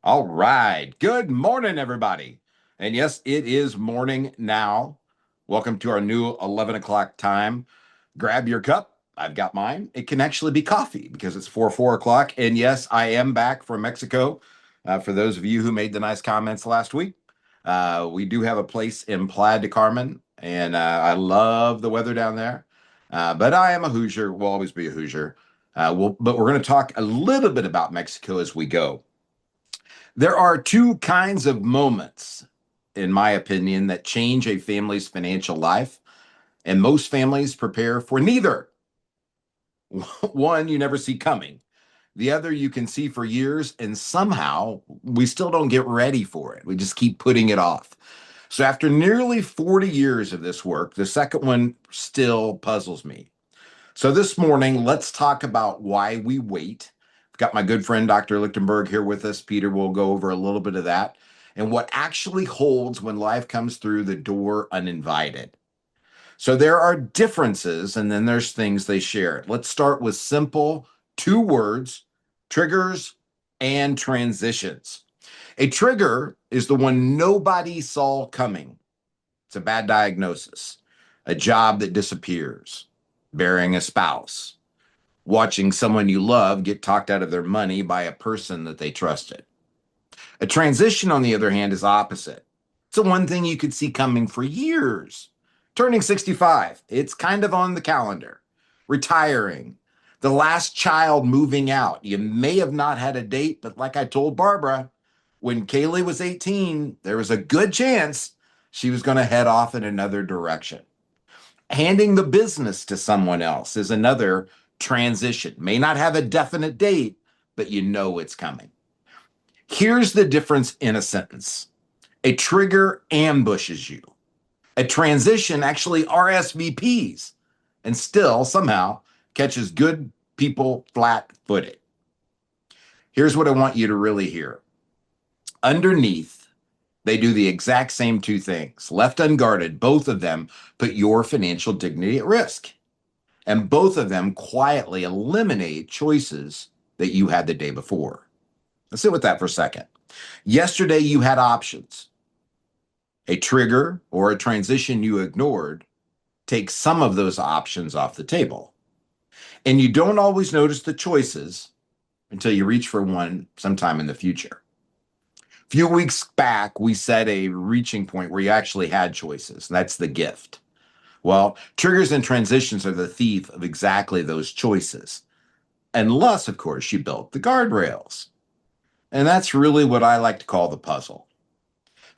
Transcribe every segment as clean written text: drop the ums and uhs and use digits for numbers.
All right. Good morning, everybody. And yes, it is morning now. Welcome to our new 11 o'clock time. Grab your cup. I've got mine. It can actually be coffee because it's 4 o'clock. And yes, I am back from Mexico. For those of you who made the nice comments last week, we do have a place in Playa de Carmen, and I love the weather down there. But I am a Hoosier, will always be a Hoosier. But we're going to talk a little bit about Mexico as we go. There are two kinds of moments, in my opinion, that change a family's financial life, and most families prepare for neither. One you never see coming, the other you can see for years, and somehow we still don't get ready for it. We just keep putting it off. So, after nearly 40 years of this work, the second one still puzzles me. So, this morning, let's talk about why we wait. I've got my good friend, Dr. Lichtenberg, here with us. Peter will go over a little bit of that and what actually holds when life comes through the door uninvited. So, there are differences, and then there's things they share. Let's start with simple two words: triggers and transitions. A trigger is the one nobody saw coming. It's a bad diagnosis, a job that disappears, burying a spouse, watching someone you love get talked out of their money by a person that they trusted. A transition, on the other hand, is opposite. It's the one thing you could see coming for years. Turning 65, it's kind of on the calendar. Retiring, the last child moving out. You may have not had a date, but like I told Barbara, when Kaylee was 18, there was a good chance she was going to head off in another direction. Handing the business to someone else is another transition. May not have a definite date, but you know it's coming. Here's the difference in a sentence: a trigger ambushes you, a transition actually RSVPs and still somehow catches good people flat footed. Here's what I want you to really hear. Underneath, they do the exact same two things. Left unguarded, both of them put your financial dignity at risk. And both of them quietly eliminate choices that you had the day before. Let's sit with that for a second. Yesterday, you had options. A trigger or a transition you ignored takes some of those options off the table. And you don't always notice the choices until you reach for one sometime in the future. A few weeks back, we set a reaching point where you actually had choices. That's the gift. Well, triggers and transitions are the thief of exactly those choices. Unless, of course, you built the guardrails. And that's really what I like to call the puzzle.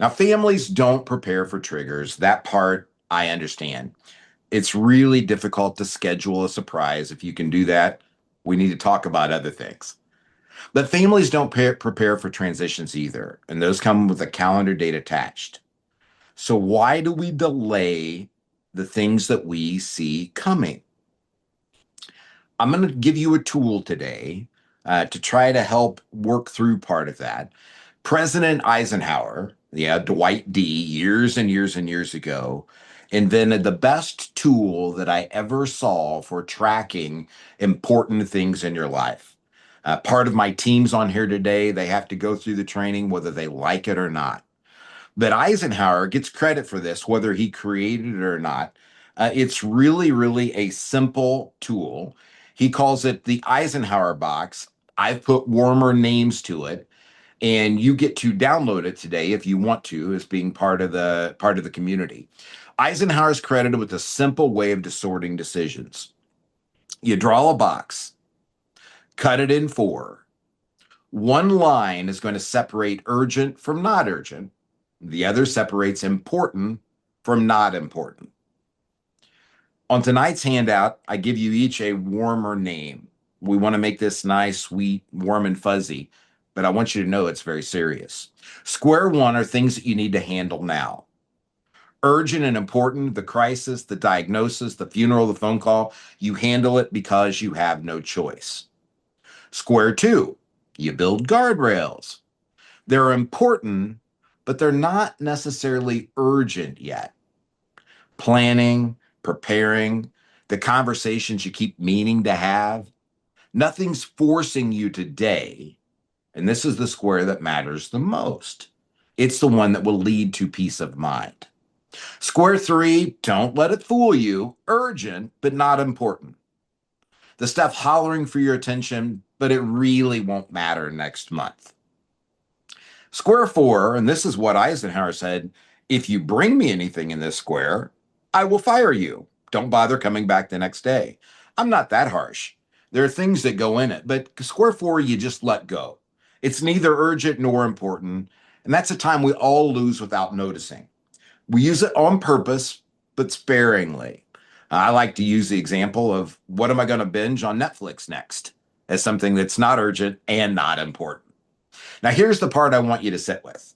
Now, families don't prepare for triggers. That part I understand. It's really difficult to schedule a surprise. If you can do that, we need to talk about other things. But families don't prepare for transitions either, and those come with a calendar date attached. So, why do we delay the things that we see coming? I'm going to give you a tool today to try to help work through part of that. President Eisenhower, yeah, Dwight D, years and years and years ago, invented the best tool that I ever saw for tracking important things in your life. Part of my team's on here today. They have to go through the training, whether they like it or not. But Eisenhower gets credit for this, whether he created it or not. It's really, really a simple tool. He calls it the Eisenhower box. I've put warmer names to it, and you get to download it today if you want to, as being part of the community. Eisenhower is credited with a simple way of assorting decisions. You draw a box, cut it in four. One line is going to separate urgent from not urgent. The other separates important from not important. On tonight's handout, I give you each a warmer name. We want to make this nice, sweet, warm, and fuzzy, but I want you to know it's very serious. Square one are things that you need to handle now. Urgent and important: the crisis, the diagnosis, the funeral, the phone call. You handle it because you have no choice. Square two, you build guardrails. They're important, but they're not necessarily urgent yet. Planning, preparing, the conversations you keep meaning to have. Nothing's forcing you today, And this is the square that matters the most. It's the one that will lead to peace of mind. Square 3, don't let it fool you. Urgent, but not important. The stuff hollering for your attention, but it really won't matter next month. Square 4, and this is what Eisenhower said, if you bring me anything in this square, I will fire you. Don't bother coming back the next day. I'm not that harsh. There are things that go in it, but square 4, you just let go. It's neither urgent nor important, and that's a time we all lose without noticing. We use it on purpose, but sparingly. I like to use the example of what am I going to binge on Netflix next as something that's not urgent and not important. Now, here's the part I want you to sit with.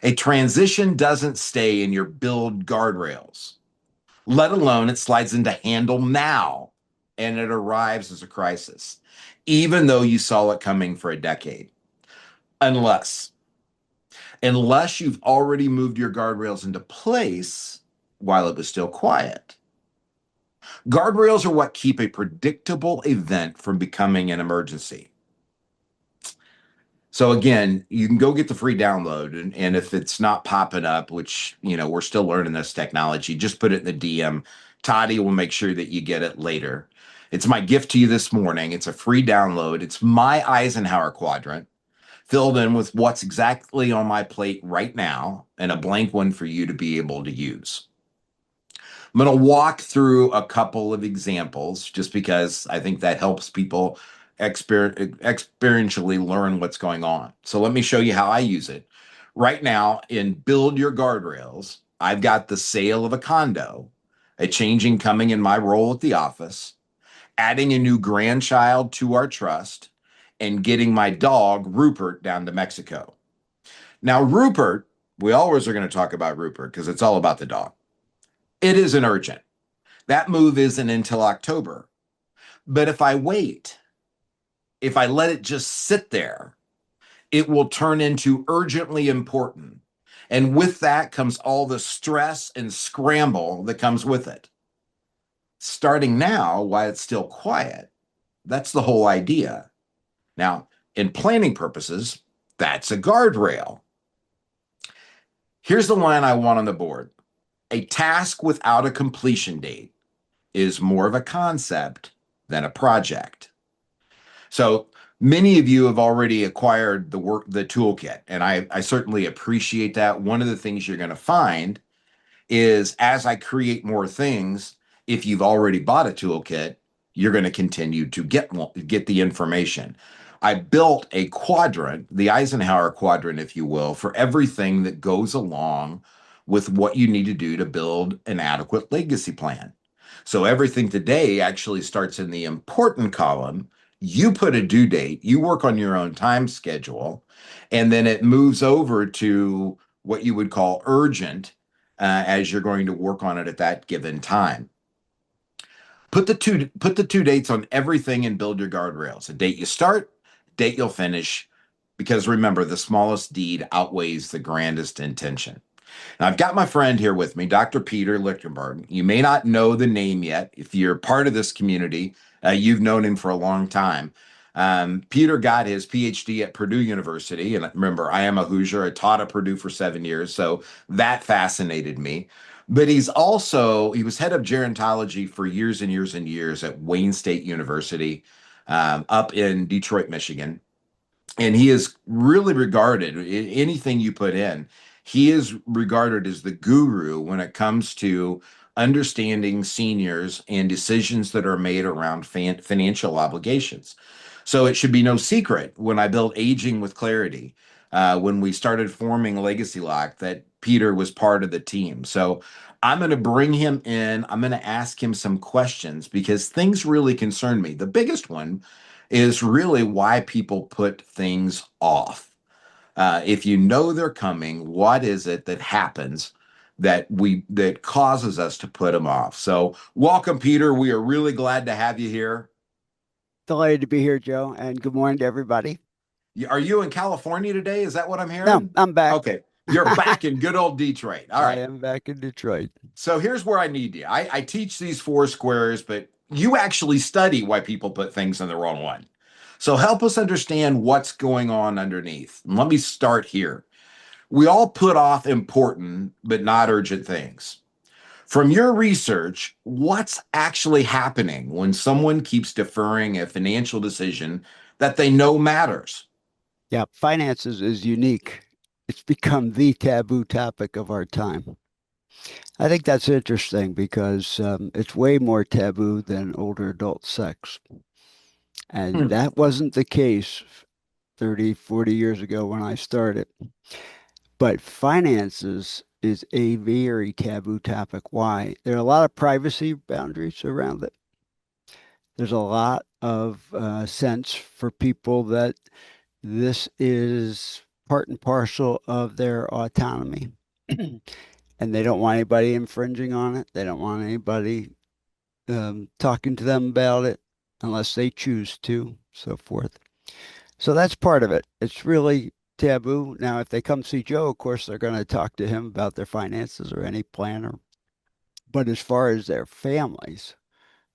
A transition doesn't stay in your build guardrails, let alone it slides into handle now and it arrives as a crisis, even though you saw it coming for a decade. Unless you've already moved your guardrails into place while it was still quiet. Guardrails are what keep a predictable event from becoming an emergency. So again, you can go get the free download, and if it's not popping up, which, we're still learning this technology, just put it in the DM. Toddy will make sure that you get it later. It's my gift to you this morning. It's a free download. It's my Eisenhower quadrant filled in with what's exactly on my plate right now and a blank one for you to be able to use. I'm going to walk through a couple of examples just because I think that helps people experientially learn what's going on. So let me show you how I use it. Right now in Build Your Guardrails, I've got the sale of a condo, a changing coming in my role at the office, adding a new grandchild to our trust, and getting my dog, Rupert, down to Mexico. Now, Rupert, we always are going to talk about Rupert because it's all about the dog. It isn't urgent. That move isn't until October. But if I wait, if I let it just sit there, it will turn into urgently important. And with that comes all the stress and scramble that comes with it. Starting now, while it's still quiet, that's the whole idea. Now, in planning purposes, that's a guardrail. Here's the line I want on the board. A task without a completion date is more of a concept than a project. So many of you have already acquired the toolkit, and I certainly appreciate that. One of the things you're going to find is as I create more things, if you've already bought a toolkit, you're going to continue to get the information. I built a quadrant, the Eisenhower quadrant, if you will, for everything that goes along with what you need to do to build an adequate legacy plan. So everything today actually starts in the important column. You put a due date, you work on your own time schedule, and then it moves over to what you would call urgent as you're going to work on it at that given time. Put the two dates on everything and build your guardrails. A date you start, date you'll finish, because remember, the smallest deed outweighs the grandest intention. Now, I've got my friend here with me, Dr. Peter Lichtenberg. You may not know the name yet. If you're part of this community, you've known him for a long time. Peter got his PhD at Purdue University. And remember, I am a Hoosier. I taught at Purdue for 7 years. So that fascinated me. But he was head of gerontology for years and years and years at Wayne State University up in Detroit, Michigan. And he is really regarded, anything you put in, he is regarded as the guru when it comes to understanding seniors and decisions that are made around financial obligations. So it should be no secret when I built Aging with Clarity, when we started forming Legacy Lock, that Peter was part of the team. So I'm going to bring him in. I'm going to ask him some questions because things really concern me. The biggest one is really why people put things off. If you know they're coming, what is it that happens that causes us to put them off? So welcome, Peter. We are really glad to have you here. Delighted to be here, Joe, and good morning to everybody. Are you in California today? Is that what I'm No, hearing? I'm back. Okay. You're back in good old Detroit. All I right. am back in Detroit. So here's where I need you. I teach these four squares, but you actually study why people put things in the wrong one. So help us understand what's going on underneath. And let me start here. We all put off important but not urgent things. From your research, what's actually happening when someone keeps deferring a financial decision that they know matters? Yeah, finances is unique. It's become the taboo topic of our time. I think that's interesting because it's way more taboo than older adult sex. And Hmm. that wasn't the case 30, 40 years ago when I started. But finances is a very taboo topic. Why? There are a lot of privacy boundaries around it. There's a lot of sense for people that this is part and parcel of their autonomy. And they don't want anybody infringing on it. They don't want anybody talking to them about it unless they choose to, so forth. So that's part of it. It's really taboo. Now, if they come see Joe, of course, they're going to talk to him about their finances or any planner. But as far as their families,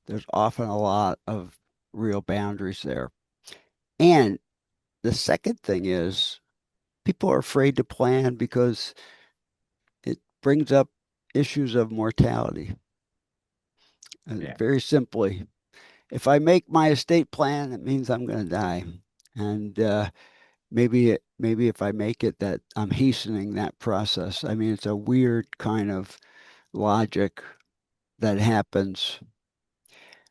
there's often a lot of real boundaries there. And the second thing is people are afraid to plan because it brings up issues of mortality. Yeah. Very simply, if I make my estate plan, it means I'm going to die. And maybe if I make it that I'm hastening that process. I mean, it's a weird kind of logic that happens.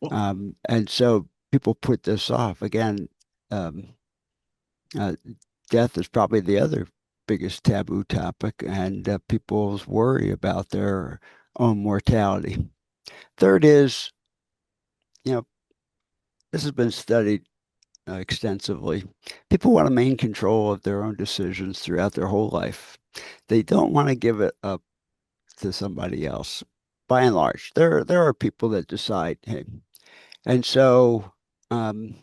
Well, And so people put this off. Again, um, uh, death is probably the other biggest taboo topic, and people's worry about their own mortality. Third is, you know, this has been studied extensively. People want to maintain control of their own decisions throughout their whole life. They don't want to give it up to somebody else. By and large, there are people that decide, hey, and so um,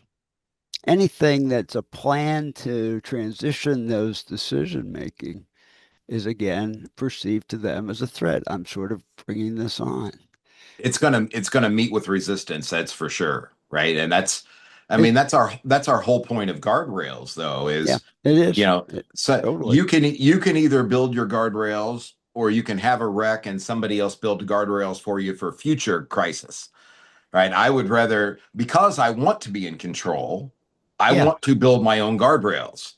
anything that's a plan to transition those decision making is again perceived to them as a threat. I'm sort of bringing this on. it's gonna meet with resistance, that's for sure, right? And that's, I It, mean, that's our whole point of guardrails, though, yeah, is it you is. know, so Totally. you can either build your guardrails or you can have a wreck and somebody else build guardrails for you for future crisis, right? I would rather, because I want to be in control, I Yeah. want to build my own guardrails.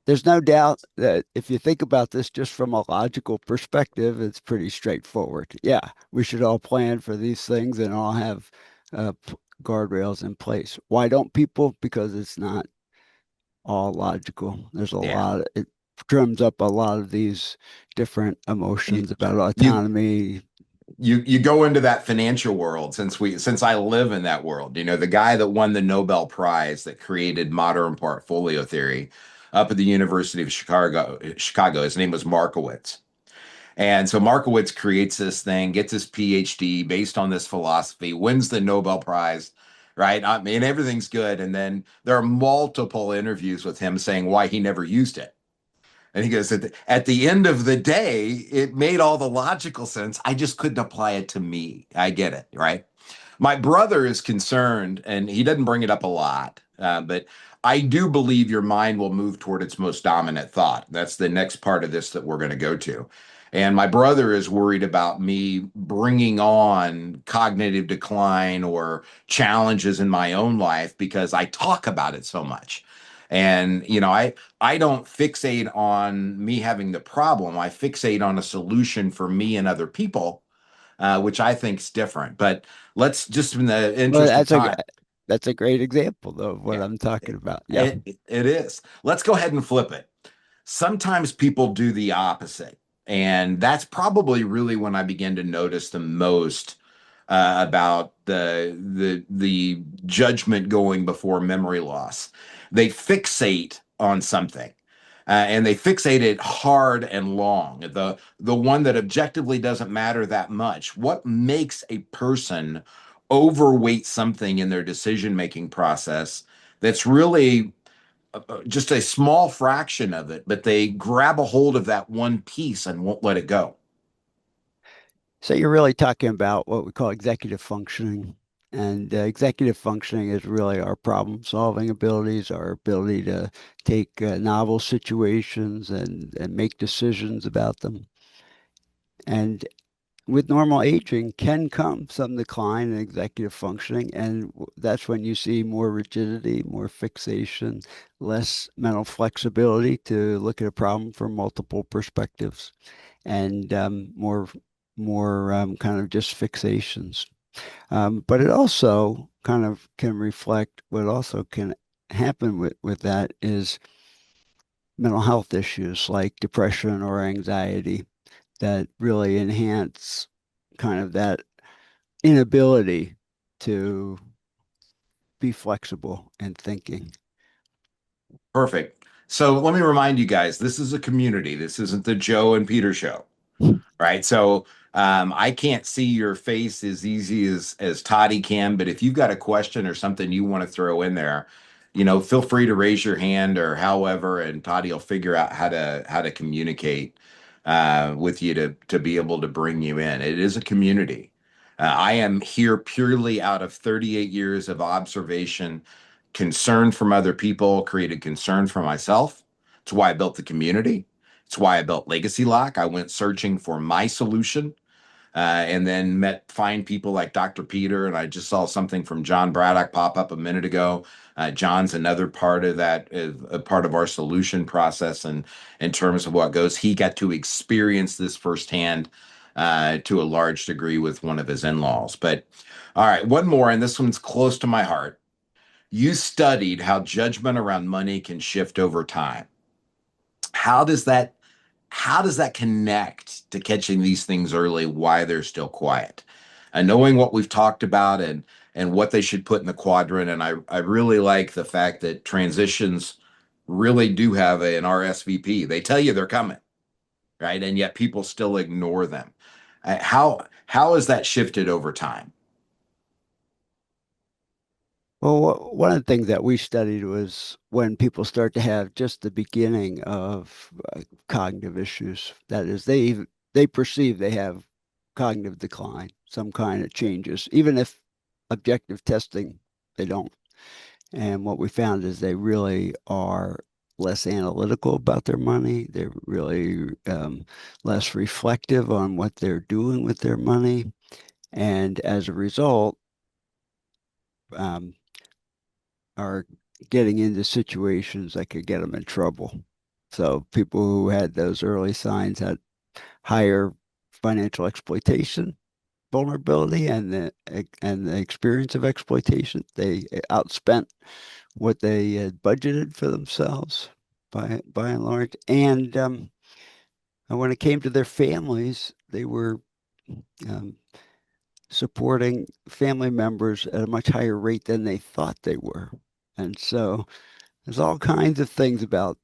There's no doubt that if you think about this just from a logical perspective, it's pretty straightforward. Yeah, we should all plan for these things and all have guardrails in place. Why don't people? Because it's not all logical. There's a Yeah. lot, it drums up a lot of these different You, emotions about you autonomy. you go into that financial world, since I live in that world. The guy that won the Nobel Prize that created modern portfolio theory up at the University of Chicago, his name was Markowitz. And so Markowitz creates this thing, gets his PhD based on this philosophy, wins the Nobel Prize, right? I mean, everything's good. And then there are multiple interviews with him saying why he never used it. And he goes, at the end of the day, it made all the logical sense. I just couldn't apply it to me. I get it, right? My brother is concerned, and he doesn't bring it up a lot, but I do believe your mind will move toward its most dominant thought. That's the next part of this that we're going to go to. And my brother is worried about me bringing on cognitive decline or challenges in my own life because I talk about it so much. And I don't fixate on me having the problem. I fixate on a solution for me and other people, which I think is different. But let's just, in the Well, interest of time, that's a great example though of what yeah, I'm talking it, about. Yeah. it is. Let's go ahead and flip it. Sometimes people do the opposite. And that's probably really when I begin to notice the most about the judgment going before memory loss. They fixate on something. And they fixate it hard and long. The one that objectively doesn't matter that much. What makes a person overweight something in their decision making process that's really just a small fraction of it, but they grab a hold of that one piece and won't let it go? So you're really talking about what we call executive functioning. And executive functioning is really our problem-solving abilities, our ability to take novel situations and make decisions about them. And with normal aging can come some decline in executive functioning, and that's when you see more rigidity, more fixation, less mental flexibility to look at a problem from multiple perspectives, and more kind of just fixations. But it also kind of can reflect what also can happen with that is mental health issues like depression or anxiety that really enhance kind of that inability to be flexible in thinking. Perfect. So let me remind you guys, this is a community. This isn't the Joe and Peter show. Right. So I can't see your face as easy as Toddy can, but if you've got a question or something you want to throw in there, feel free to raise your hand or however, and Toddy will figure out how to communicate with you to be able to bring you in. It is a community. I am here purely out of 38 years of observation, concern from other people, created concern for myself. It's why I built the community. It's why I built Legacy Lock. I went searching for my solution and then met fine people like Dr. Peter. And I just saw something from John Braddock pop up a minute ago. John's another part of that, a part of our solution process. And in terms of what goes, he got to experience this firsthand to a large degree with one of his in laws. But all right, one more, and this one's close to my heart. You studied how judgment around money can shift over time. How does that how does that connect to catching these things early, why they're still quiet? And knowing what we've talked about and what they should put in the quadrant. And I really like the fact that transitions really do have an RSVP. They tell you they're coming, right? And yet people still ignore them. How has that shifted over time? Well, one of the things that we studied was when people start to have just the beginning of cognitive issues. That is, they perceive they have cognitive decline, some kind of changes, even if objective testing they don't. And what we found is they really are less analytical about their money. They're really less reflective on what they're doing with their money. And as a result, um, are getting into situations that could get them in trouble. So people who had those early signs had higher financial exploitation vulnerability and the experience of exploitation. They outspent what they had budgeted for themselves by and large. And when it came to their families, they were um, supporting family members at a much higher rate than they thought they were. And so there's all kinds of things about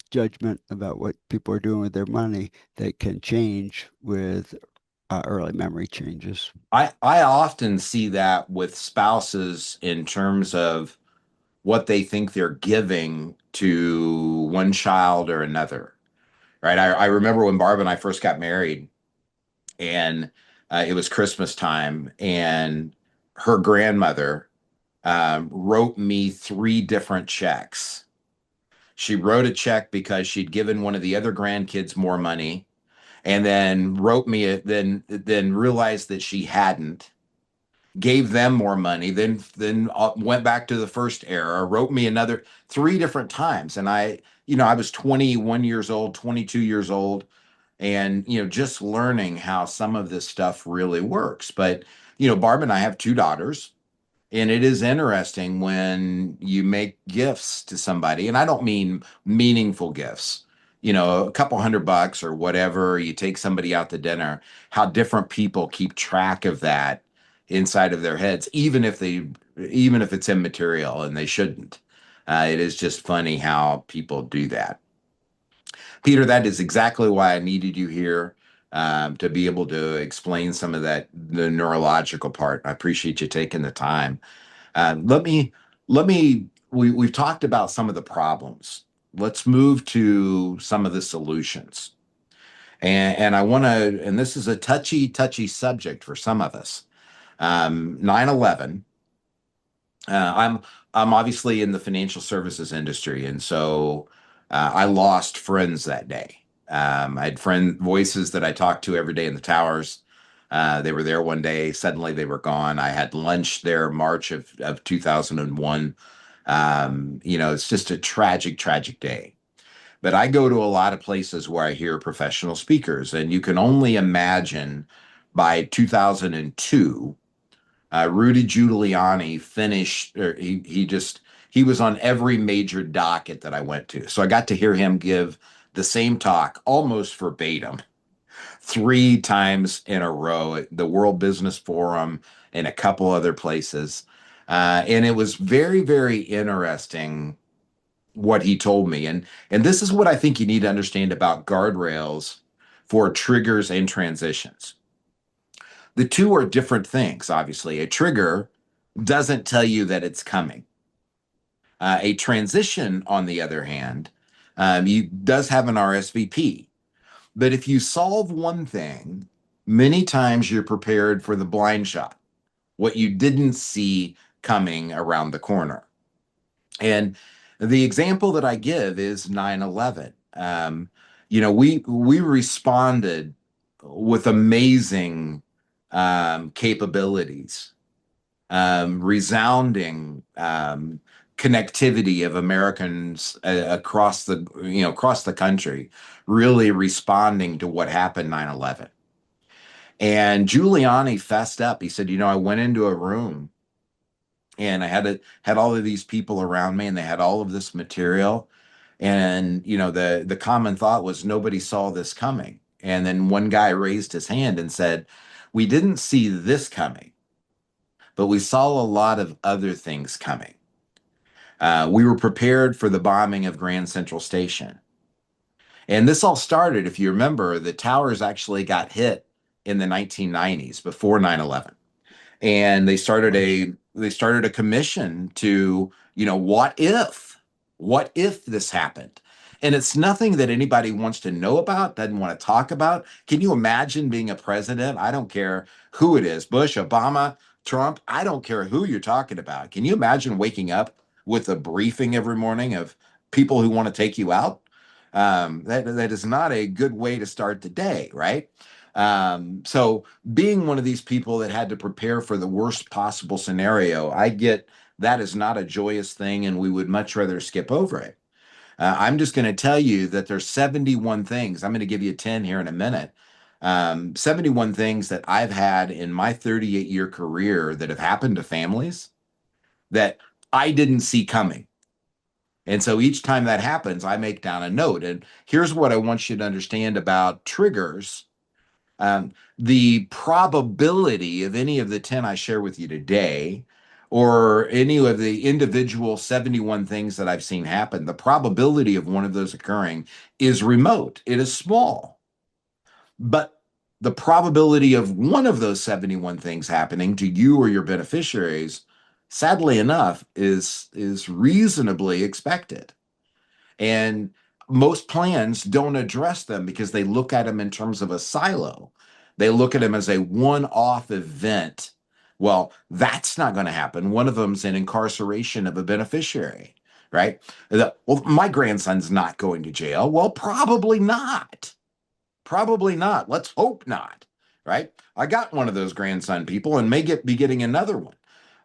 judgment about what people are doing with their money that can change with early memory changes. I often see that with spouses in terms of what they think they're giving to one child or another, right? I remember when Barb and I first got married, and it was Christmas time, and her grandmother wrote me three different checks. She wrote a check because she'd given one of the other grandkids more money, and then wrote me it, then realized that she hadn't, gave them more money, then went back to the first era, wrote me another three different times. And I was 21 years old, 22 years old, and just learning how some of this stuff really works. But Barb and I have two daughters, and it is interesting when you make gifts to somebody, and I don't mean meaningful gifts, a couple $100 or whatever, you take somebody out to dinner, how different people keep track of that inside of their heads, even if it's immaterial and they shouldn't. It is just funny how people do that. Peter, that is exactly why I needed you here, to be able to explain some of that, the neurological part. I appreciate you taking the time. Let me, we've talked about some of the problems. Let's move to some of the solutions. And I want to, and this is a touchy subject for some of us. 9/11. Uh, I'm I'm obviously in the financial services industry, and so I lost friends that day. I had friend voices that I talked to every day in the towers. They were there one day. Suddenly, they were gone. I had lunch there March of 2001. It's just a tragic, tragic day. But I go to a lot of places where I hear professional speakers, and you can only imagine by 2002 Rudy Giuliani finished, or he was on every major docket that I went to. So I got to hear him give the same talk almost verbatim 3 times in a row at the World Business Forum and a couple other places. And it was very, very interesting what he told me. And this is what I think you need to understand about guardrails for triggers and transitions. The two are different things, obviously. A trigger doesn't tell you that it's coming. A transition, on the other hand, you does have an RSVP. But if you solve one thing, many times you're prepared for the blind shot, what you didn't see coming around the corner. And the example that I give is 9/11. We responded with amazing capabilities, resounding connectivity of Americans across the country, really responding to what happened 9/11. And Giuliani fessed up. He said, I went into a room and I had all of these people around me, and they had all of this material. And the common thought was nobody saw this coming. And then one guy raised his hand and said, "We didn't see this coming, but we saw a lot of other things coming. We were prepared for the bombing of Grand Central Station." And this all started, if you remember, the towers actually got hit in the 1990s before 9/11. And they started a commission to, what if this happened? And it's nothing that anybody wants to know about, doesn't want to talk about. Can you imagine being a president? I don't care who it is, Bush, Obama, Trump, I don't care who you're talking about. Can you imagine waking up with a briefing every morning of people who want to take you out? That is not a good way to start the day, right? So being one of these people that had to prepare for the worst possible scenario, I get that is not a joyous thing, and we would much rather skip over it. I'm just going to tell you that there's 71 things. I'm going to give you 10 here in a minute. 71 things that I've had in my 38-year career that have happened to families that I didn't see coming. And so each time that happens, I make down a note. And here's what I want you to understand about triggers. The probability of any of the 10 I share with you today, or any of the individual 71 things that I've seen happen, the probability of one of those occurring is remote. It is small. But the probability of one of those 71 things happening to you or your beneficiaries, sadly enough, is reasonably expected. And most plans don't address them because they look at them in terms of a silo. They look at them as a one-off event. Well, that's not going to happen. One of them's an incarceration of a beneficiary, right? Well, my grandson's not going to jail. Well, probably not. Probably not. Let's hope not. Right? I got one of those grandson people and be getting another one.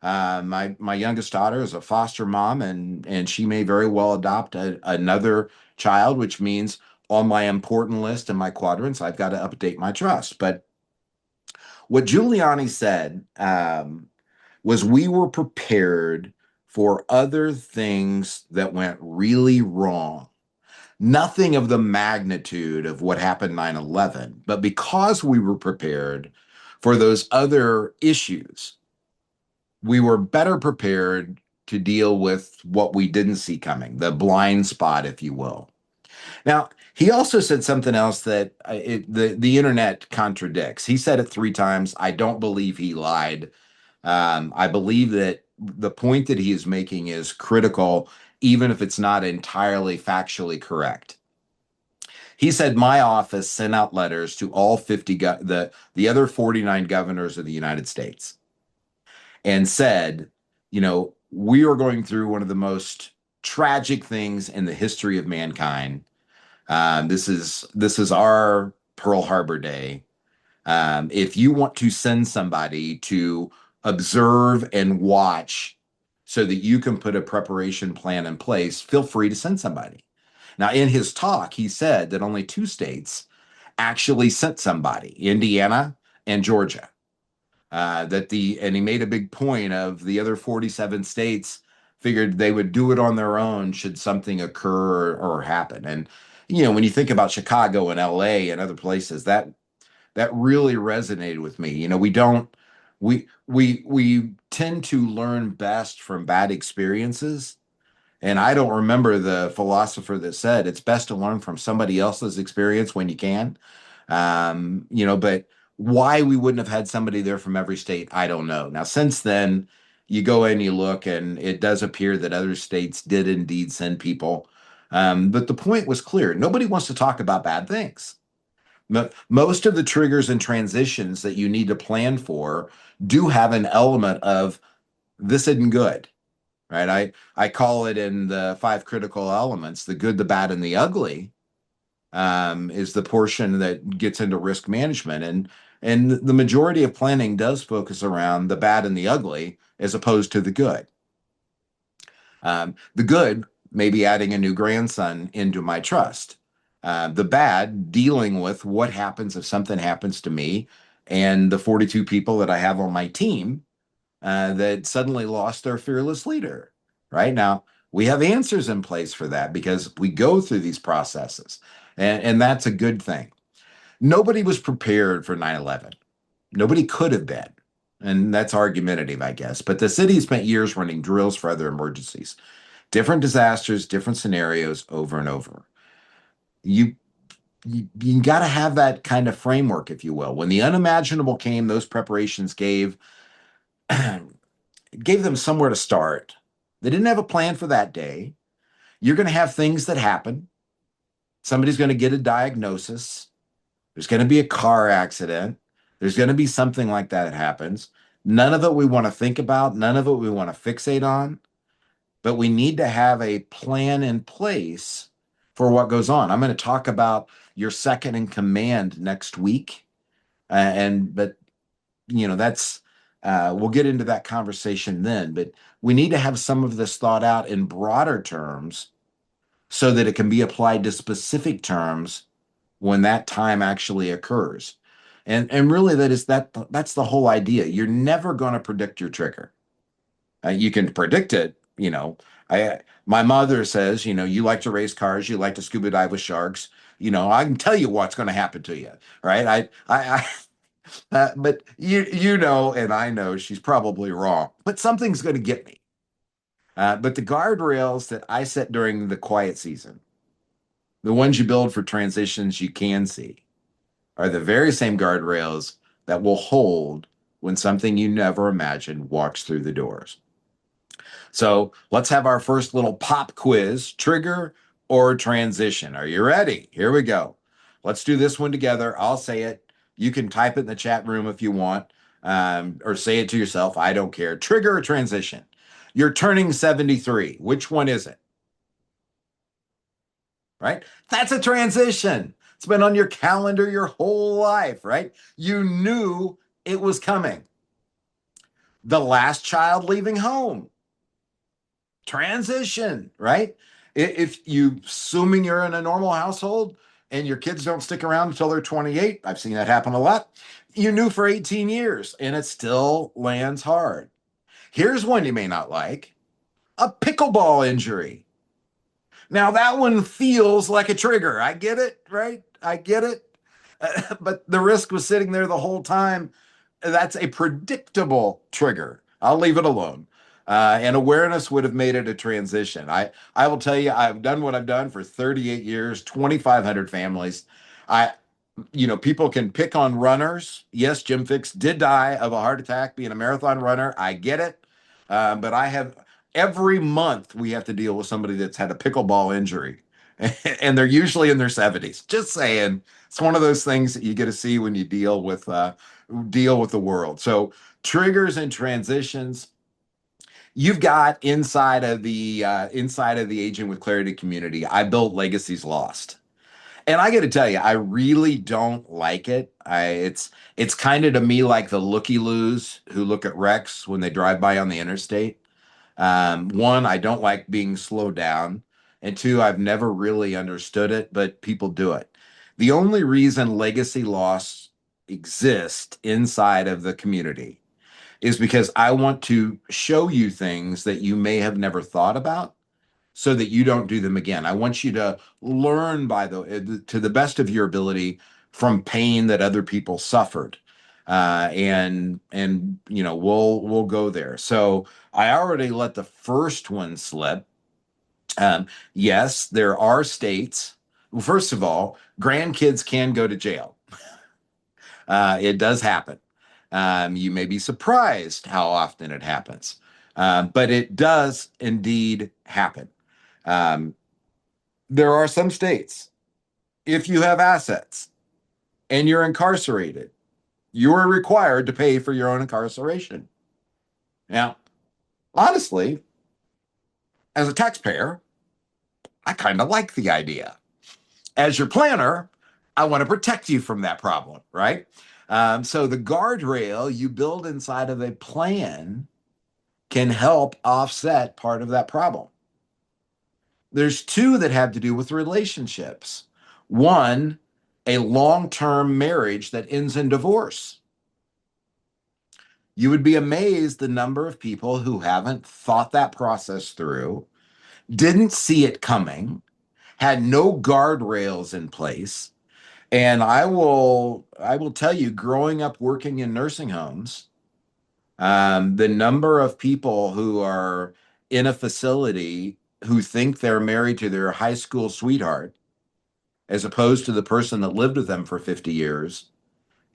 My youngest daughter is a foster mom, and she may very well adopt another child, which means on my important list and my quadrants, I've got to update my trust. But what Giuliani said was we were prepared for other things that went really wrong. Nothing of the magnitude of what happened 9/11, but because we were prepared for those other issues, we were better prepared to deal with what we didn't see coming, the blind spot, if you will. Now, he also said something else that the internet contradicts. He said it 3 times. I don't believe he lied. I believe that the point that he is making is critical, even if it's not entirely factually correct. He said my office sent out letters to all 50 the other 49 governors of the United States. and said, we are going through one of the most tragic things in the history of mankind. This is our Pearl Harbor Day. If you want to send somebody to observe and watch so that you can put a preparation plan in place, feel free to send somebody. Now, in his talk, he said that only two states actually sent somebody, Indiana and Georgia. And he made a big point of the other 47 states figured they would do it on their own should something occur or happen. And when you think about Chicago and LA and other places, that really resonated with me. We tend to learn best from bad experiences. And I don't remember the philosopher that said it's best to learn from somebody else's experience when you can. But why we wouldn't have had somebody there from every state, I don't know. Now, since then, you go and you look, and it does appear that other states did indeed send people. But the point was clear. Nobody wants to talk about bad things. Most of the triggers and transitions that you need to plan for do have an element of this isn't good, right? I call it in the five critical elements, the good, the bad, and the ugly, is the portion that gets into risk management. And the majority of planning does focus around the bad and the ugly as opposed to the good. The good, maybe adding a new grandson into my trust. The bad, dealing with what happens if something happens to me and the 42 people that I have on my team that suddenly lost their fearless leader. Right now, we have answers in place for that because we go through these processes, and that's a good thing. Nobody was prepared for 9/11. Nobody could have been. And that's argumentative, I guess. But the city spent years running drills for other emergencies, different disasters, different scenarios over and over. You got to have that kind of framework, if you will. When the unimaginable came, those preparations gave gave them somewhere to start. They didn't have a plan for that day. You're going to have things that happen. Somebody's going to get a diagnosis. There's going to be a car accident. There's going to be something like that happens. None of it we want to think about. None of it we want to fixate on. But we need to have a plan in place for what goes on. I'm going to talk about your second in command next week. But that's we'll get into that conversation then. But we need to have some of this thought out in broader terms so that it can be applied to specific terms when that time actually occurs. And really that's the whole idea. You're never going to predict your trigger. You can predict it, my mother says, you like to race cars, you like to scuba dive with sharks, I can tell you what's going to happen to you, right? But and I know she's probably wrong, but something's going to get me. But the guardrails that I set during the quiet season, the ones you build for transitions you can see, are the very same guardrails that will hold when something you never imagined walks through the doors. So let's have our first little pop quiz, trigger or transition. Are you ready? Here we go. Let's do this one together. I'll say it. You can type it in the chat room if you want, or say it to yourself. I don't care. Trigger or transition. You're turning 73. Which one is it? Right? That's a transition. It's been on your calendar your whole life, right? You knew it was coming. The last child leaving home. Transition, right? If you assuming you're in a normal household and your kids don't stick around until they're 28, I've seen that happen a lot. You knew for 18 years and it still lands hard. Here's one you may not like: a pickleball injury. Now that one feels like a trigger. I get it, right? I get it. But the risk was sitting there the whole time. That's a predictable trigger. I'll leave it alone. And awareness would have made it a transition. I will tell you, I've done what I've done for 38 years, 2,500 families. I, people can pick on runners. Yes, Jim Fixx did die of a heart attack being a marathon runner. I get it. But I have every month we have to deal with somebody that's had a pickleball injury, and they're usually in their 70s. Just saying, it's one of those things that you get to see when you deal with the world. So Triggers and transitions. You've got inside of the Aging with Clarity community. I built Legacies Lost. And I got to tell you, I really don't like it. It's kind of to me like the looky-loos who look at wrecks when they drive by on the interstate. One, I don't like being slowed down, and two, I've never really understood it, but people do it. The only reason legacy loss exists inside of the community is because I want to show you things that you may have never thought about so that you don't do them again. I want you to learn to the best of your ability from pain that other people suffered. And we'll go there. So I already let the first one slip. Yes, there are states. Well, first of all, grandkids can go to jail. It does happen. You may be surprised how often it happens, but it does indeed happen. Um, there are some states, if you have assets and you're incarcerated, you are required to pay for your own incarceration. Now, honestly, as a taxpayer, I kind of like the idea. As your planner, I want to protect you from that problem, right? So the guardrail you build inside of a plan can help offset part of that problem. There's two that have to do with relationships. One, a long-term marriage that ends in divorce. You would be amazed the number of people who haven't thought that process through, didn't see it coming, had no guardrails in place. And I will tell you, growing up working in nursing homes, the number of people who are in a facility who think they're married to their high school sweetheart, as opposed to the person that lived with them for 50 years,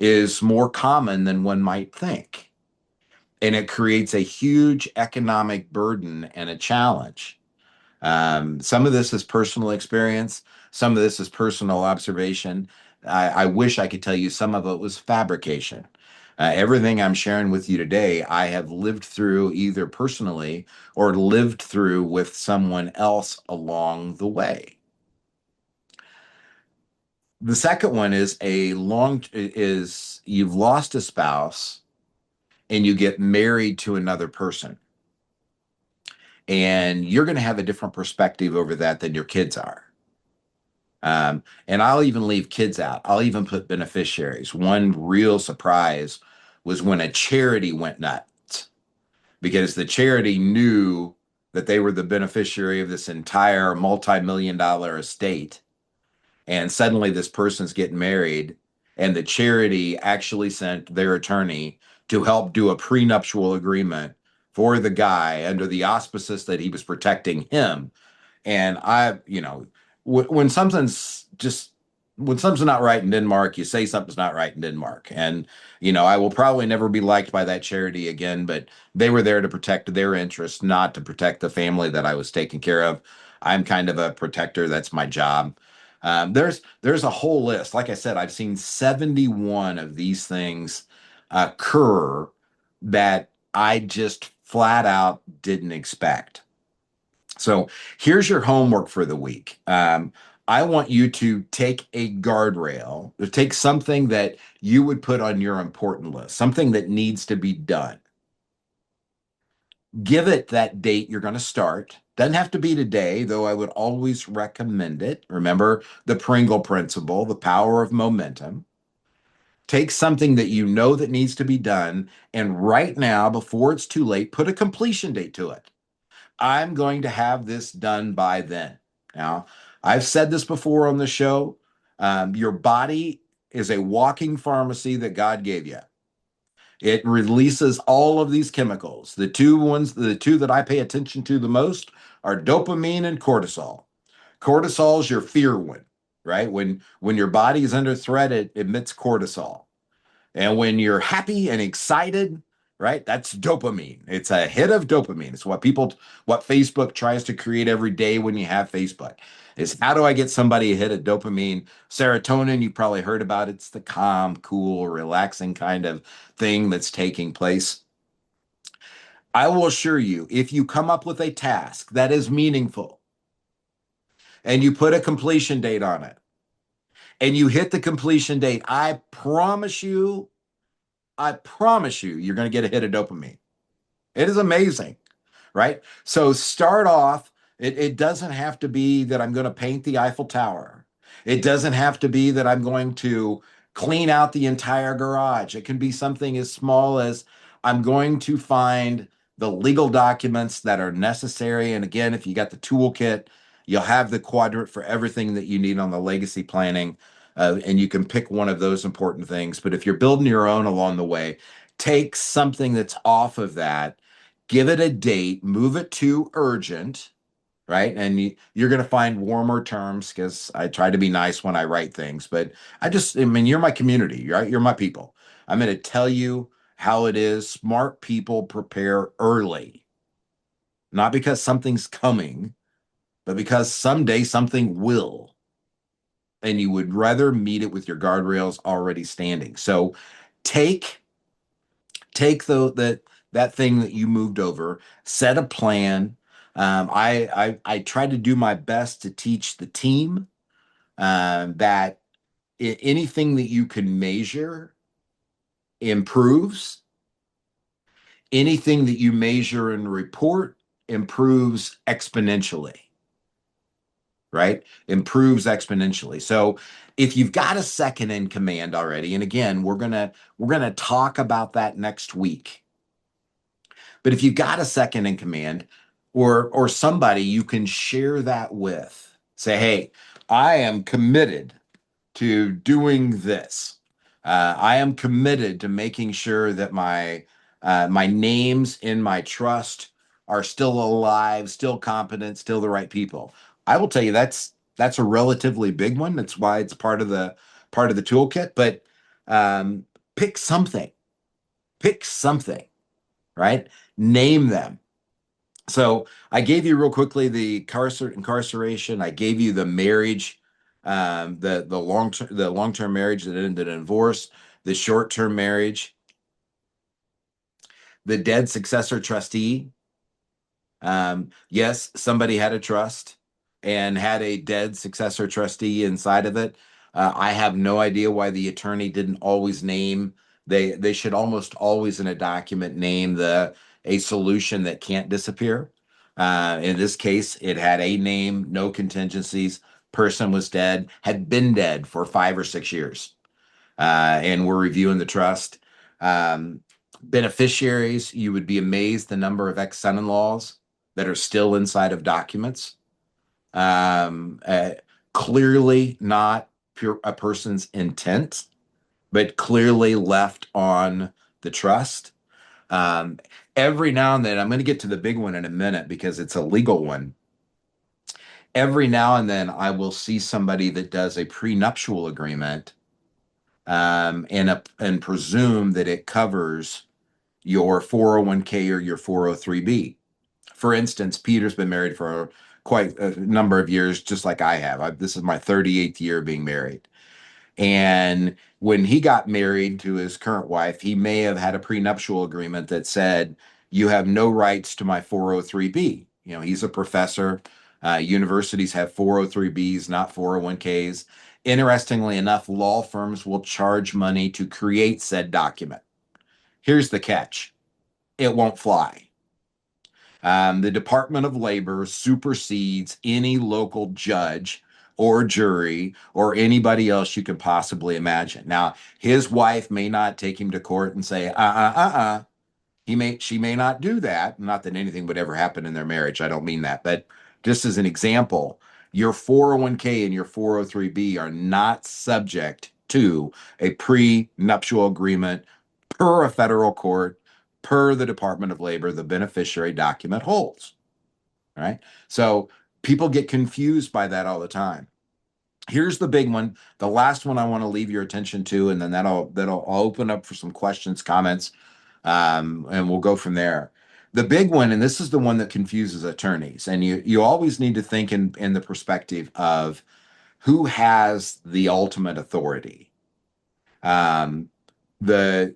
is more common than one might think. And it creates a huge economic burden and a challenge. Some of this is personal experience, some of this is personal observation. I wish I could tell you some of it was fabrication. Everything I'm sharing with you today, I have lived through either personally or lived through with someone else along the way. The second one is you've lost a spouse and you get married to another person. And you're going to have a different perspective over that than your kids are. And I'll even leave kids out. I'll even put beneficiaries. One real surprise was when a charity went nuts because the charity knew that they were the beneficiary of this entire multi-million dollar estate. And suddenly this person's getting married, and the charity actually sent their attorney to help do a prenuptial agreement for the guy under the auspices that he was protecting him. And when something's not right in Denmark, you say something's not right in Denmark. And, I will probably never be liked by that charity again, but they were there to protect their interests, not to protect the family that I was taking care of. I'm kind of a protector. That's my job. There's a whole list. Like I said, I've seen 71 of these things occur that I just flat out didn't expect. So here's your homework for the week. I want you to take a guardrail, or take something that you would put on your important list, something that needs to be done. Give it that date you're going to start. Doesn't have to be today, though I would always recommend it. Remember the Pringle principle, the power of momentum. Take something that you know that needs to be done, and right now, before it's too late, put a completion date to it. I'm going to have this done by then. Now, I've said this before on the show. Your body is a walking pharmacy that God gave you. It releases all of these chemicals. The two that I pay attention to the most are dopamine and cortisol. Cortisol is your fear one, right? When your body is under threat, it emits cortisol. And when you're happy and excited, right? That's dopamine. It's a hit of dopamine. It's what Facebook tries to create every day when you have Facebook is how do I get somebody a hit of dopamine? Serotonin, you probably heard about. It's the calm, cool, relaxing kind of thing that's taking place. I will assure you, if you come up with a task that is meaningful and you put a completion date on it and you hit the completion date, I promise you, you're going to get a hit of dopamine. It is amazing, right? So start off. It doesn't have to be that I'm going to paint the Eiffel Tower. It doesn't have to be that I'm going to clean out the entire garage. It can be something as small as I'm going to find the legal documents that are necessary. And again, if you got the toolkit, you'll have the quadrant for everything that you need on the legacy planning. And you can pick one of those important things. But if you're building your own along the way, take something that's off of that, give it a date, move it to urgent, right? And you're going to find warmer terms because I try to be nice when I write things, but I mean, you're my community, right? You're my people. I'm going to tell you how it is. Smart people prepare early, not because something's coming, but because someday something will. And you would rather meet it with your guardrails already standing. So take that thing that you moved over, set a plan. I try to do my best to teach the team that anything that you can measure improves. Anything that you measure and report improves exponentially, right? Improves exponentially. So if you've got a second in command already, and again, we're gonna talk about that next week. But if you've got a second in command or somebody you can share that with, say, hey, I am committed to doing this. I am committed to making sure that my names in my trust are still alive, still competent, still the right people. I will tell you that's a relatively big one. That's why it's part of the toolkit. But um, pick something, pick something, right? Name them. So I gave you real quickly the incarceration. I gave you the marriage, the long-term marriage that ended in divorce, the short-term marriage, the dead successor trustee. Yes, somebody had a trust and had a dead successor trustee inside of it. I have no idea why the attorney didn't always name. They should almost always in a document name the a solution that can't disappear. In this case, it had a name, no contingencies. Person was dead, had been dead for 5 or 6 years, and we're reviewing the trust. Um, Beneficiaries, you would be amazed the number of ex-son-in-laws that are still inside of documents. Um, uh, Clearly not a person's intent, but clearly left on the trust. Um, every now and then, I'm going to get to the big one in a minute because it's a legal one. Every now and then, I will see somebody that does a prenuptial agreement and presume that it covers your 401k or your 403b. For instance, Peter's been married for quite a number of years, just like I have. This is my 38th year being married. And when he got married to his current wife, he may have had a prenuptial agreement that said, you have no rights to my 403b. You know, he's a professor. Universities have 403bs, not 401ks. Interestingly enough, law firms will charge money to create said document. Here's the catch: it won't fly. The Department of Labor supersedes any local judge or jury or anybody else you can possibly imagine. Now, his wife may not take him to court and say, she may not do that. Not that anything would ever happen in their marriage. I don't mean that. But just as an example, your 401k and your 403b are not subject to a prenuptial agreement per a federal court, per the Department of Labor, the beneficiary document holds. Right. So people get confused by that all the time. Here's the big one, the last one I want to leave your attention to, and then that'll I'll open up for some questions, comments. And we'll go from there. The big one, and this is the one that confuses attorneys, and you always need to think in the perspective of who has the ultimate authority. Um, the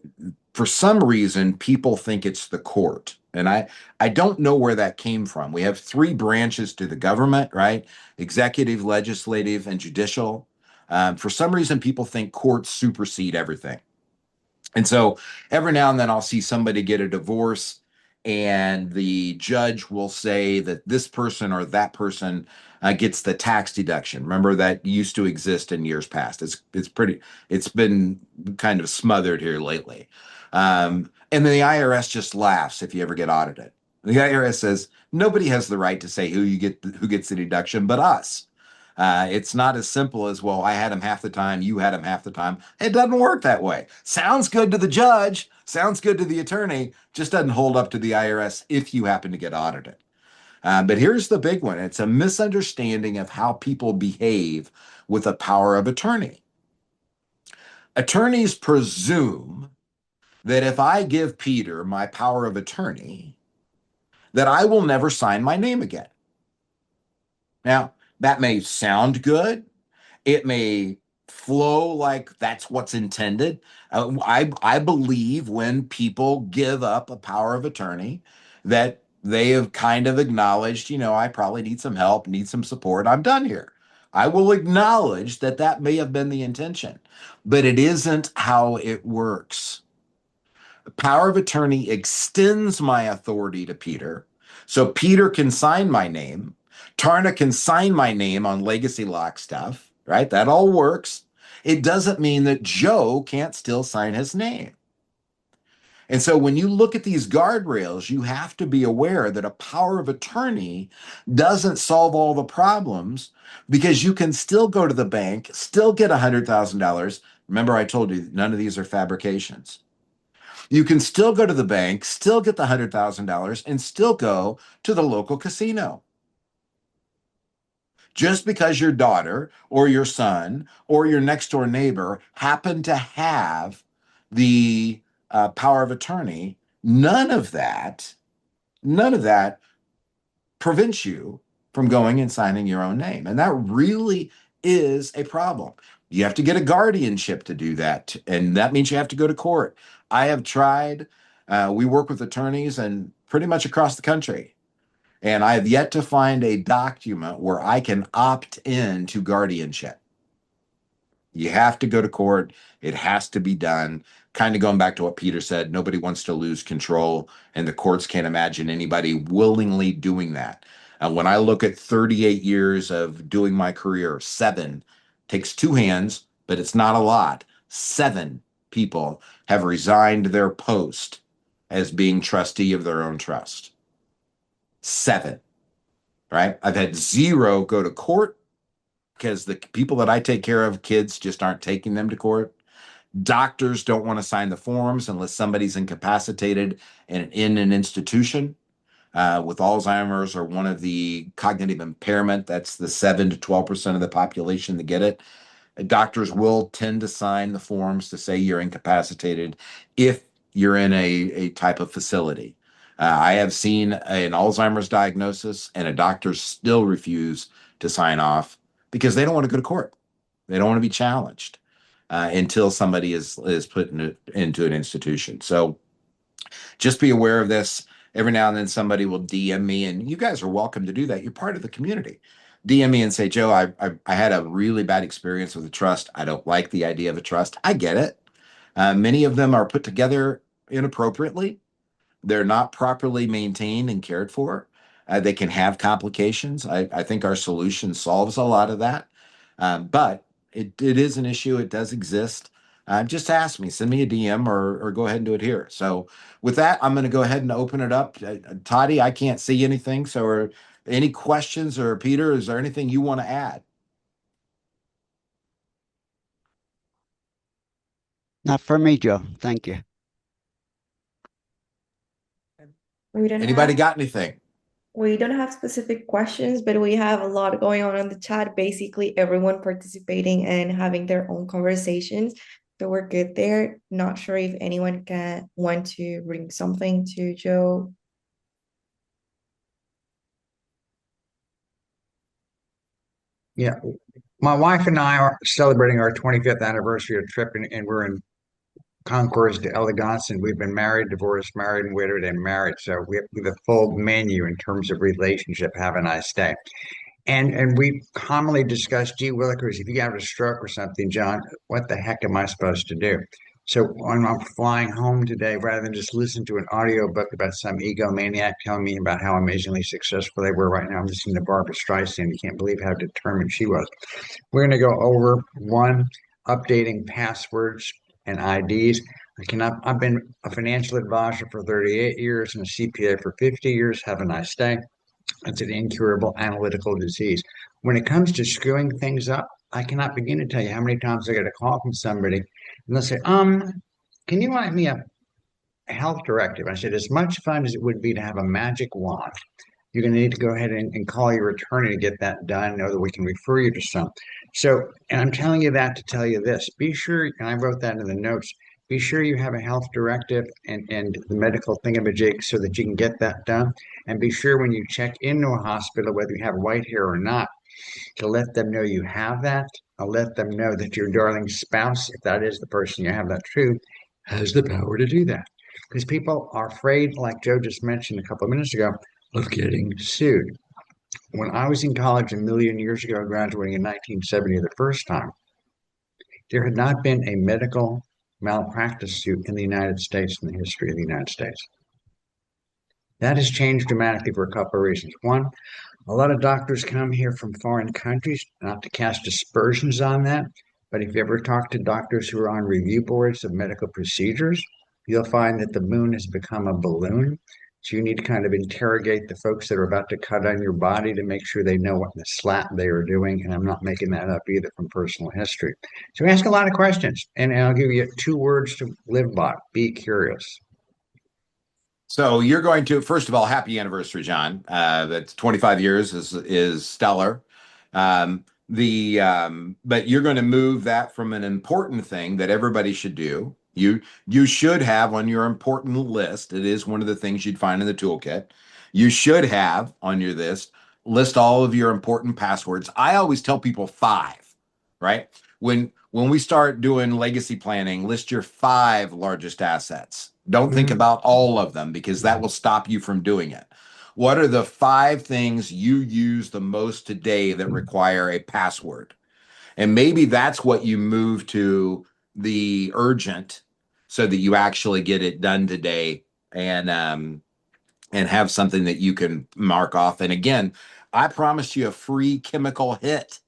for some reason people think it's the court, and I don't know where that came from. We have three branches to the government, right? Executive, legislative, and judicial. For some reason people think courts supersede everything. And so every now and then I'll see somebody get a divorce, and the judge will say that this person or that person gets the tax deduction. Remember that used to exist in years past. It's been kind of smothered here lately. And then the IRS just laughs if you ever get audited. The IRS says nobody has the right to say who gets the deduction but us. It's not as simple as, well, I had him half the time, you had him half the time. It doesn't work that way. Sounds good to the judge, sounds good to the attorney, just doesn't hold up to the IRS if you happen to get audited. But here's the big one. It's a misunderstanding of how people behave with a power of attorney. Attorneys presume that if I give Peter my power of attorney, that I will never sign my name again. Now, that may sound good. It may flow like that's what's intended. I believe when people give up a power of attorney, that they have kind of acknowledged, I probably need some help, need some support. I'm done here. I will acknowledge that that may have been the intention, but it isn't how it works. The power of attorney extends my authority to Peter. So Peter can sign my name. Tarna can sign my name on legacy lock stuff, right? That all works. It doesn't mean that Joe can't still sign his name. And so when you look at these guardrails, you have to be aware that a power of attorney doesn't solve all the problems, because you can still go to the bank, still get $100,000. Remember, I told you none of these are fabrications. You can still go to the bank, still get the $100,000, and still go to the local casino. Just because your daughter or your son or your next door neighbor happen to have the power of attorney, none of that prevents you from going and signing your own name. And that really is a problem. You have to get a guardianship to do that. And that means you have to go to court. I have tried. We work with attorneys and pretty much across the country. And I have yet to find a document where I can opt in to guardianship. You have to go to court. It has to be done. Kind of going back to what Peter said, nobody wants to lose control, and the courts can't imagine anybody willingly doing that. When I look at 38 years of doing my career, seven takes two hands, but it's not a lot. Seven people have resigned their post as being trustee of their own trust. Seven, right? I've had zero go to court because the people that I take care of, kids just aren't taking them to court. Doctors don't want to sign the forms unless somebody's incapacitated and in an institution with Alzheimer's or one of the cognitive impairment. That's the 7 to 12% of the population that get it. Doctors will tend to sign the forms to say you're incapacitated if you're in a type of facility. I have seen an Alzheimer's diagnosis and a doctor still refuse to sign off because they don't want to go to court. They don't want to be challenged until somebody is put into an institution. So just be aware of this. Every now and then somebody will DM me, and you guys are welcome to do that. You're part of the community. DM me and say, Joe, I had a really bad experience with a trust. I don't like the idea of a trust. I get it. Many of them are put together inappropriately. They're not properly maintained and cared for. They can have complications. I think our solution solves a lot of that. But it is an issue. It does exist. Just ask me, send me a DM, or go ahead and do it here. So with that, I'm going to go ahead and open it up. Toddy, I can't see anything. So are any questions, or Peter, is there anything you want to add? Not for me, Joe. Thank you. We don't Anybody have got anything? we don't have specific questions, but we have a lot going on the chat. Basically, everyone participating and having their own conversations. that we're good there. Not sure if anyone can want to bring something to Joe. Yeah, my wife and I are celebrating our 25th anniversary of trip, and we're in Concours d'Elegance, and we've been married, divorced, married, and widowed, and married. So we have a full menu in terms of relationship. Have a nice day. And we commonly discuss, gee willikers, if you have a stroke or something, John, what the heck am I supposed to do? So when I'm flying home today, rather than just listen to an audio book about some egomaniac telling me about how amazingly successful they were right now, I'm listening to Barbara Streisand. You can't believe how determined she was. We're going to go over one, updating passwords and IDs. I've been a financial advisor for 38 years and a CPA for 50 years. Have a nice day. It's an incurable analytical disease. When it comes to screwing things up, I cannot begin to tell you how many times I get a call from somebody and they'll say, can you write me a health directive? I said, as much fun as it would be to have a magic wand, you're going to need to go ahead and call your attorney to get that done, know that we can refer you to some. So, and I'm telling you that to tell you this, be sure, and I wrote that in the notes, be sure you have a health directive and the medical thingamajig so that you can get that done. And be sure when you check into a hospital, whether you have white hair or not, to let them know you have that. I'll let them know that your darling spouse, if that is the person you have that truth, has the power to do that. Because people are afraid, like Joe just mentioned a couple of minutes ago, of getting sued. When I was in college a million years ago, graduating in 1970 the first time, there had not been a medical malpractice suit in the United States in the history of the United States. That has changed dramatically for a couple of reasons. One, a lot of doctors come here from foreign countries, not to cast aspersions on that, but if you ever talk to doctors who are on review boards of medical procedures, you'll find that the moon has become a balloon. So you need to kind of interrogate the folks that are about to cut on your body to make sure they know what in the slap they are doing. And I'm not making that up either from personal history. So ask a lot of questions, and I'll give you 2 words to live by. Be curious. So you're going to, first of all, happy anniversary, John. That's 25 years is stellar. But you're going to move that from an important thing that everybody should do. You should have on your important list. It is one of the things you'd find in the toolkit. You should have on your list all of your important passwords. I always tell people 5, right? When we start doing legacy planning, list your 5 largest assets. Don't think about all of them because that will stop you from doing it. What are the 5 things you use the most today that require a password? And maybe that's what you move to the urgent so that you actually get it done today and have something that you can mark off. And again, I promised you a free chemical hit,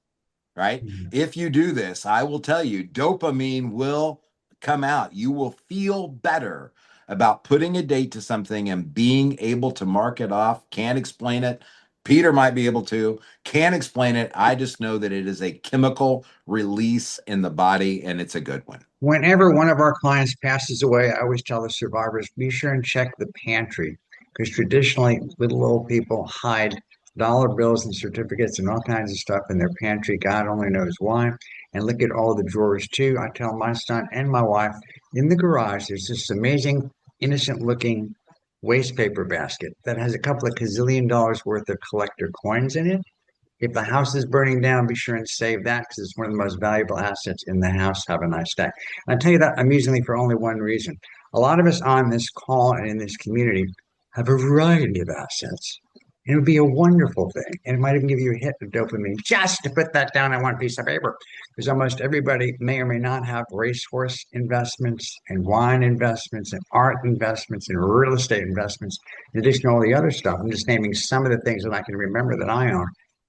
right? If you do this, I will tell you, dopamine will come out. You will feel better about putting a date to something and being able to mark it off. Can't explain it. Peter might be able to, can't explain it. I just know that it is a chemical release in the body and it's a good one. Whenever one of our clients passes away, I always tell the survivors, be sure and check the pantry because traditionally little old people hide dollar bills and certificates and all kinds of stuff in their pantry. God only knows why. And look at all the drawers too. I tell my son and my wife in the garage, there's this amazing, innocent looking waste paper basket that has a couple of gazillion dollars worth of collector coins in it. If the house is burning down, be sure and save that because it's one of the most valuable assets in the house. Have a nice day. And I tell you that amusingly for only one reason. A lot of us on this call and in this community have a variety of assets. And it would be a wonderful thing. And it might even give you a hit of dopamine just to put that down on one piece of paper. Because almost everybody may or may not have racehorse investments and wine investments and art investments and real estate investments, in addition to all the other stuff. I'm just naming some of the things that I can remember that I own.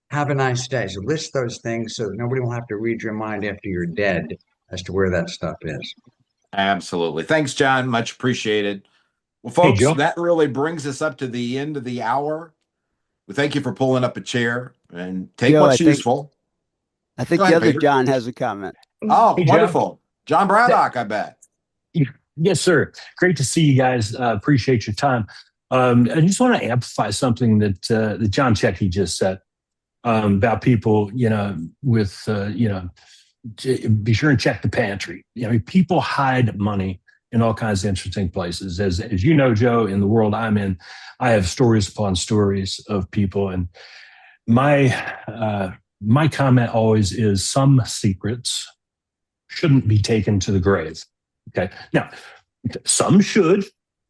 Have a nice day. So list those things so that nobody will have to read your mind after you're dead as to where that stuff is. Absolutely. Thanks, John. Much appreciated. Well, Hey, folks, Joe. that really brings us up to the end of the hour. We thank you for pulling up a chair and take Joe, what's I think- useful. I think Go the ahead, other Peter. John has a comment. Oh, Hey, John. wonderful. John Braddock, I bet. Yes, sir. Great to see you guys. Appreciate your time. I just want to amplify something that John Checky just said about people, with, be sure and check the pantry. I mean, people hide money in all kinds of interesting places. As you know, Joe, in the world I'm in, I have stories upon stories of people. And my comment always is some secrets shouldn't be taken to the grave. Okay. Now, some should,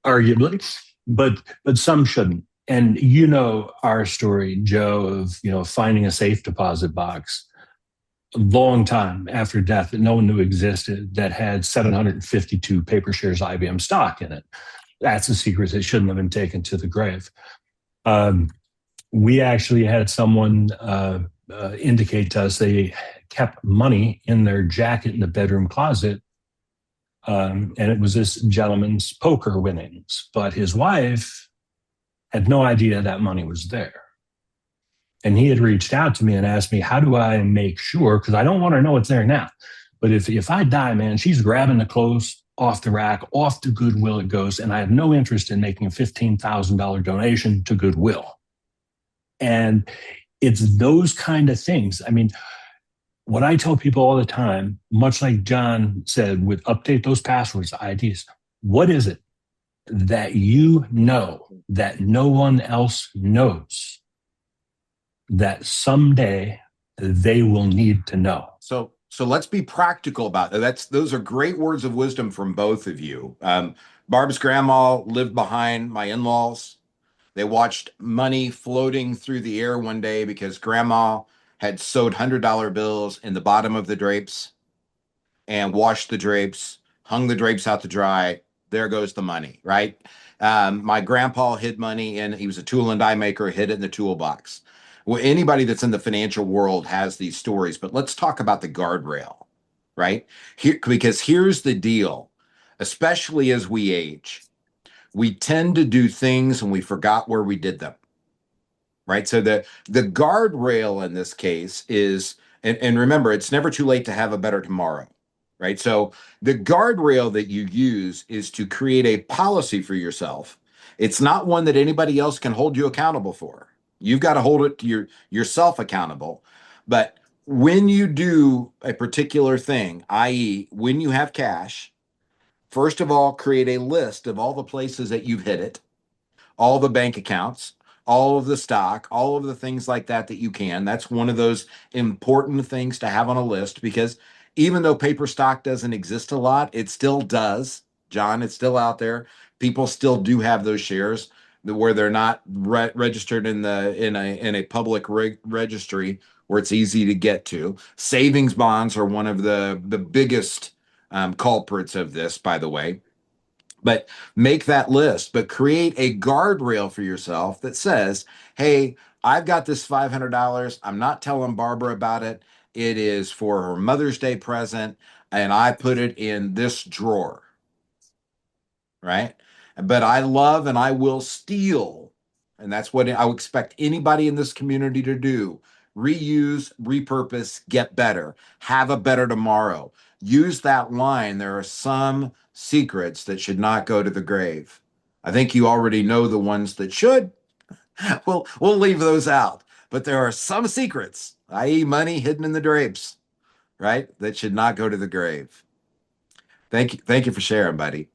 arguably, but some shouldn't. And you know our story, Joe, of finding a safe deposit box a long time after death that no one knew existed that had 752 paper shares IBM stock in it. That's a secret that shouldn't have been taken to the grave. We actually had someone indicate to us they kept money in their jacket in the bedroom closet. And it was this gentleman's poker winnings, but his wife had no idea that money was there. And he had reached out to me and asked me, how do I make sure? Because I don't want her to know it's there now. But if I die, man, she's grabbing the clothes off the rack, off to Goodwill it goes. And I have no interest in making a $15,000 donation to Goodwill. And it's those kind of things. I mean, what I tell people all the time, much like John said, with update those passwords, IDs, what is it that you know that no one else knows that someday they will need to know? So let's be practical about that. Those are great words of wisdom from both of you. Barb's grandma lived behind my in-laws. They watched money floating through the air one day because grandma had sewed $100 bills in the bottom of the drapes and washed the drapes, hung the drapes out to dry. There goes the money, right? My grandpa hid money he was a tool and die maker, hid it in the toolbox. Well, anybody that's in the financial world has these stories, but let's talk about the guardrail, right? Because here's the deal, especially as we age, we tend to do things and we forgot where we did them, right? So the guardrail in this case is, and remember, it's never too late to have a better tomorrow, right? So the guardrail that you use is to create a policy for yourself. It's not one that anybody else can hold you accountable for. You've got to hold it to yourself accountable. But when you do a particular thing, i.e., when you have cash, first of all, create a list of all the places that you've hid it, all the bank accounts, all of the stock, all of the things like that you can. That's one of those important things to have on a list, because even though paper stock doesn't exist a lot, it still does. John, it's still out there. People still do have those shares where they're not registered in a public registry where it's easy to get to. Savings bonds are one of the biggest culprits of this, by the way. But make that list, but create a guardrail for yourself that says, hey, I've got this $500. I'm not telling Barbara about it. It is for her Mother's Day present, and I put it in this drawer, right? But I love and I will steal. And that's what I would expect anybody in this community to do. Reuse, repurpose, get better, have a better tomorrow. Use that line. There are some secrets that should not go to the grave. I think you already know the ones that should. We'll leave those out. But there are some secrets, i.e., money hidden in the drapes, right, that should not go to the grave. Thank you for sharing, buddy.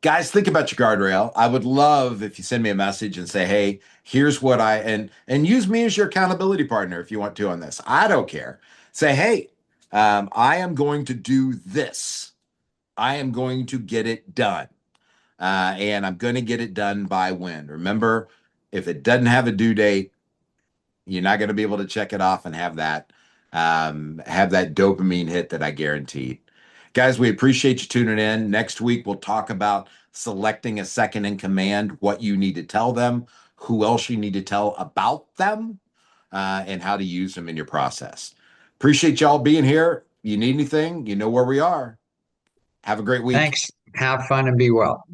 Guys, think about your guardrail. I would love if you send me a message and say, hey, here's what and use me as your accountability partner if you want to on this. I don't care. Say, hey, I am going to do this. I am going to get it done. And I'm going to get it done by when? Remember, if it doesn't have a due date, you're not going to be able to check it off and have that dopamine hit that I guaranteed. Guys, we appreciate you tuning in. Next week, we'll talk about selecting a second in command, what you need to tell them, who else you need to tell about them, and how to use them in your process. Appreciate y'all being here. You need anything, you know where we are. Have a great week. Thanks. Have fun and be well.